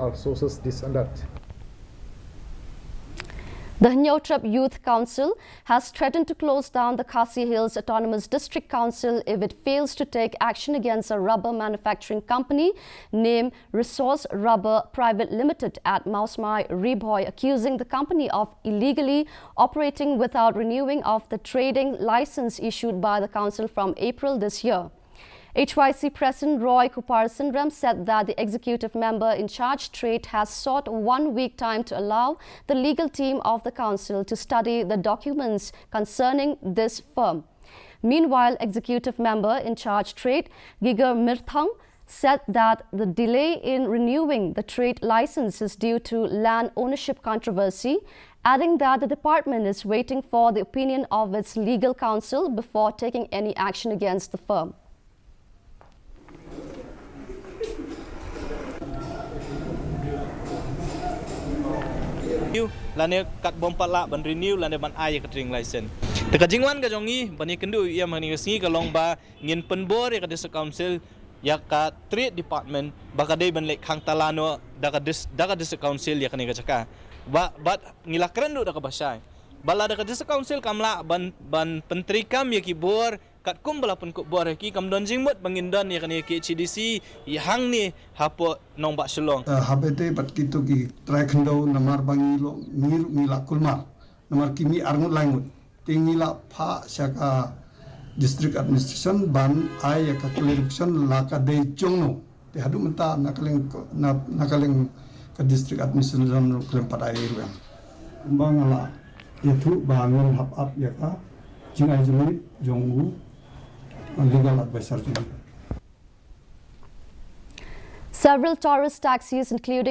our sources this alert. The Nyotrap Youth Council has threatened to close down the Khasi Hills Autonomous District Council if it fails to take action against a rubber manufacturing company named Resource Rubber Private Limited at Mausmai Riboy, accusing the company of illegally operating without renewing of the trading license issued by the council from April this year. HYC President Roy Kuparasundram said that the executive member in charge trade has sought 1 week time to allow the legal team of the council to study the documents concerning this firm. Meanwhile, executive member in charge trade Giger Mirthang said that the delay in renewing the trade license is due to land ownership controversy, adding that the department is waiting for the opinion of its legal counsel before taking any action against the firm. Lane kat bompat la ban renew lane ban ay ka tring license te ka jingwan ka jongi bani kendu ia mani ka singi ka long ba ngin penbor ka dis council ya ka trade department baka dei ban lek khang talano da ka dis council ya kani ka chaka ba ngilakren du da ka basai bala da ka dis council kamla ban pentri kam ya ki bor kat kum bala pun ko bor ki kam don jingmot bangindon ya kani ki CDC hang ni hapo nong ba shlong habete pat kitu ki trakhndo namar bangilo mir mila kulmar namar kimi arngut langut tingila pha saka district administration ban ay ka clarification la ka de chongno te hadu menta nakaleng ka district administration klem padai ruang bangala yathu bangun hap up ya ka jingai jumi jongu legal advisor. Several tourist taxis, including